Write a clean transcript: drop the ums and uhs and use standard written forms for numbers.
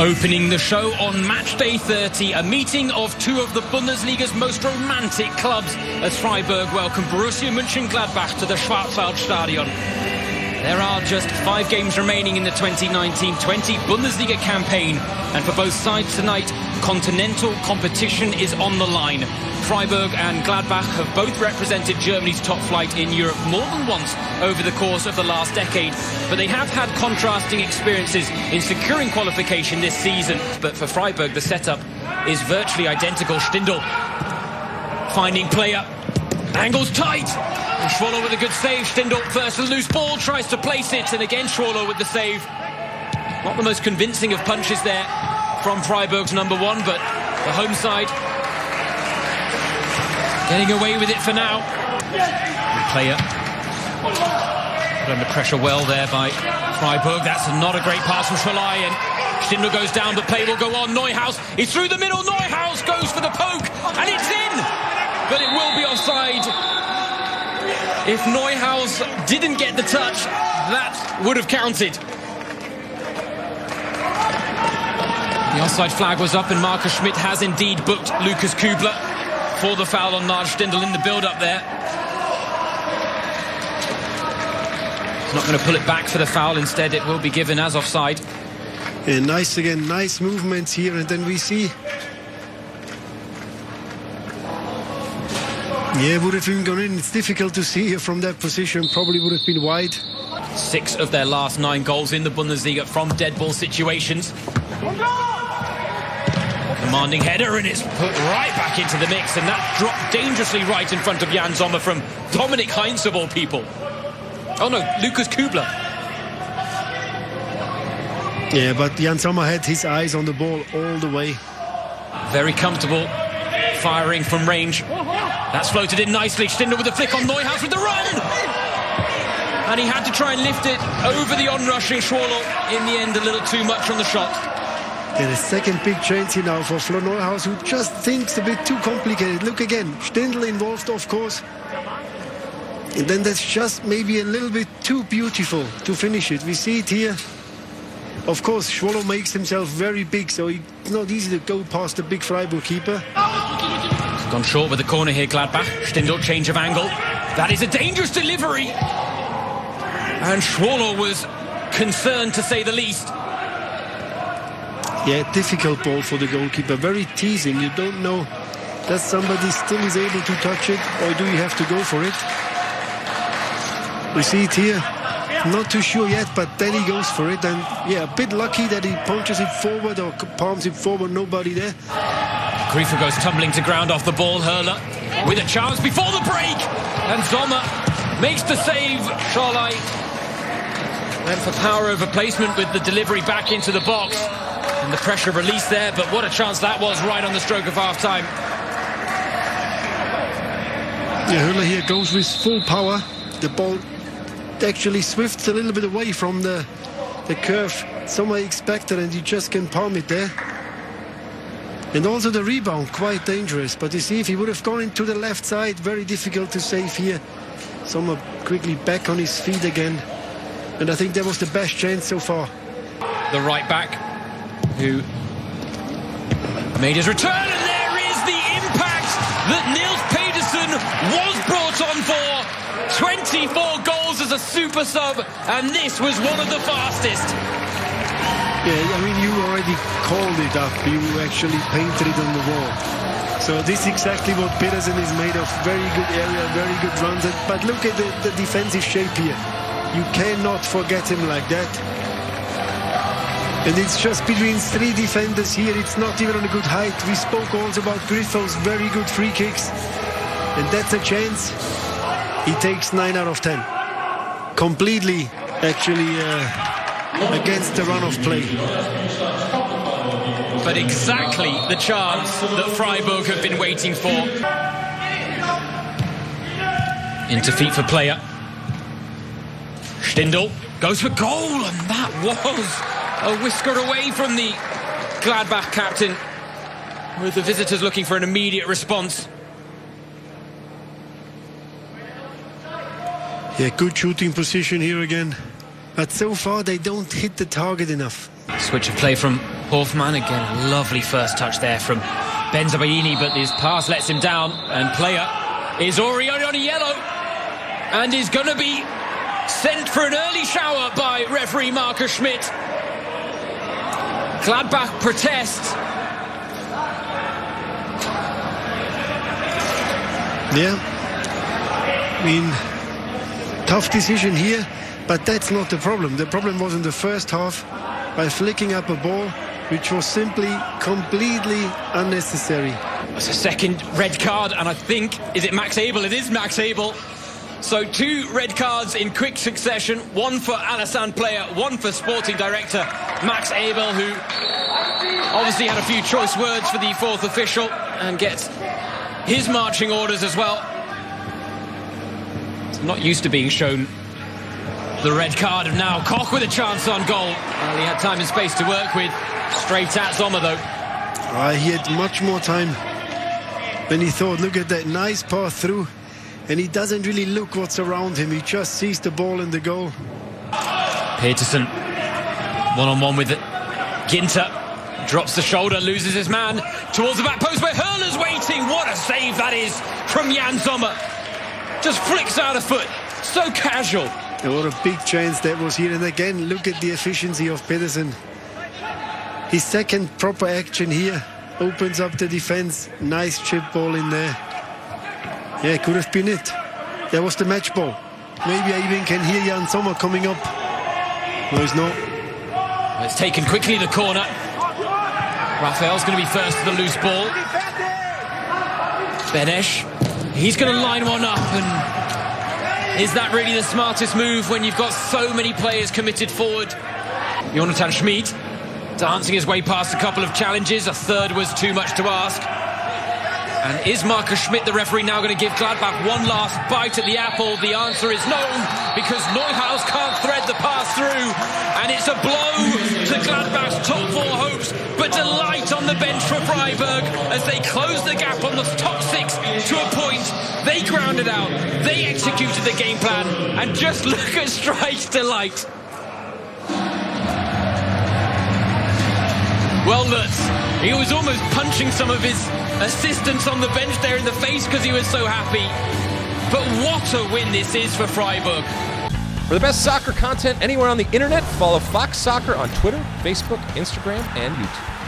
Opening the show on match day 30, a meeting of two of the Bundesliga's most romantic clubs as Freiburg welcome Borussia Mönchengladbach to the Schwarzwaldstadion. There are just 5 games remaining in the 2019-20 Bundesliga campaign, and for both sides tonight, continental competition is on the line. Freiburg and Gladbach have both represented Germany's top flight in Europe more than once over the course of the last decade, but they have had contrasting experiences in securing qualification this season. But for Freiburg, the setup is virtually identical. Stindl finding player, angles tight, and Schwolo with a good save. Stindl first a loose ball, tries to place it, and again Schwolo with the save. Not the most convincing of punches there from Freiburg's number one, but the home side getting away with it for now. Player put under pressure well there by Freiburg. That's not a great pass from Scholai, and Stindl goes down, but play will go on. Neuhaus is through the middle. Neuhaus goes for the poke, and it's in, but it will be offside. If Neuhaus didn't get the touch, that would have counted. The offside flag was up, and Markus Schmidt has indeed booked Lukas Kübler for the foul on Lars Stindl in the build-up there. He's not going to pull it back for the foul. Instead, it will be given as offside. Yeah, nice again, nice movements here, and then we see. Yeah, would have even gone in. It's difficult to see here from that position. Probably would have been wide. 6 of their last 9 goals in the Bundesliga from dead ball situations. Commanding header, and it's put right back into the mix, and that dropped dangerously right in front of Jan Sommer from Dominik Heinz of all people. Oh no, Lukas Kübler. Yeah, but Jan Sommer had his eyes on the ball all the way. Very comfortable firing from range. That's floated in nicely. Stindl with a flick on Neuhaus with the run, and he had to try and lift it over the onrushing Schwolo. In the end, a little too much on the shot. Yeah, the second big chance here now for Flo Neuhaus, who just thinks a bit too complicated. Look again, Stindl involved, of course. And then that's just maybe a little bit too beautiful to finish it. We see it here. Of course, Schwolo makes himself very big, so it's not easy to go past the big Freiburg keeper. Gone short with the corner here, Gladbach. Stindl, change of angle. That is a dangerous delivery. And Schwolo was concerned, to say the least. Yeah, difficult ball for the goalkeeper. Very teasing. You don't know that somebody still is able to touch it, or do you have to go for it? We see it here. Not too sure yet, but then he goes for it. And yeah, a bit lucky that he punches it forward or palms it forward. Nobody there. Griefer goes tumbling to ground off the ball. Hurler with a chance before the break. And Sommer makes the save. Scholai went for power over placement with the delivery back into the box. And the pressure release there, but what a chance that was right on the stroke of half-time. Yeah, Hurler here goes with full power. The ball actually swifts a little bit away from the curve. Somewhere expected, and you just can palm it there. And also the rebound, quite dangerous. But you see, if he would have gone into the left side, very difficult to save here. Sommer quickly back on his feet again. And I think that was the best chance so far. The right back, who made his return, and there is the impact that Nils Petersen was brought on for. 24 goals as a super sub, and this was one of the fastest. Yeah, I mean, you already called it up. You actually painted it on the wall. So this is exactly what Petersen is made of. Very good area, very good runs. But look at the defensive shape here. You cannot forget him like that. And it's just between 3 defenders here. It's not even on a good height. We spoke also about Griffel's very good free kicks. And that's a chance. He takes 9 out of 10. Completely, actually, against the run of play. But exactly the chance that Freiburg have been waiting for. Into FIFA player. Stindl goes for goal, and that was a whisker away from the Gladbach captain, with the visitors looking for an immediate response. Yeah, good shooting position here again. But so far they don't hit the target enough. Switch of play from Hofmann. Again, a lovely first touch there from Benzabaini, but his pass lets him down, and player is already on a yellow and is going to be sent for an early shower by referee Markus Schmidt. Gladbach protest. Yeah, I mean, tough decision here, but that's not the problem. The problem was in the first half by flicking up a ball which was simply completely unnecessary. It's a second red card, and I think, is it Max Abel? It is Max Abel. So 2 red cards in quick succession, one for Alassane player, one for sporting director Max Abel, who obviously had a few choice words for the 4th official and gets his marching orders as well. It's not used to being shown the red card, and now Koch with a chance on goal. Well, he had time and space to work with. Straight at Sommer though. He had much more time than he thought. Look at that nice pass through, and he doesn't really look what's around him. He just sees the ball in the goal. Petersen one-on-one with it. Ginter drops the shoulder, loses his man towards the back post where Hurler's waiting. What a save that is from Jan Sommer. Just flicks out a foot, so casual. And what a big chance that was here. And again, look at the efficiency of Petersen. His second proper action here opens up the defense. Nice chip ball in there. Yeah, could have been it. That was the match ball. Maybe I even can hear Jan Sommer coming up. No, he's not. It's taken quickly, the corner. Raphael's going to be first to the loose ball. Benesh, he's going to line one up, and is that really the smartest move when you've got so many players committed forward? Jonathan Schmid dancing his way past a couple of challenges. A third was too much to ask. And is Markus Schmidt, the referee, now going to give Gladbach one last bite at the apple? The answer is no, because Neuhaus can't thread the pass through, and it's a blow to Gladbach's top 4 hopes. But delight on the bench for Freiburg as they close the gap on the top 6 to a point. They grounded out, they executed the game plan, and just look at Streich delight. Well, Lutz, he was almost punching some of his assistants on the bench there in the face because he was so happy. But what a win this is for Freiburg. For the best soccer content anywhere on the internet, follow Fox Soccer on Twitter, Facebook, Instagram, and YouTube.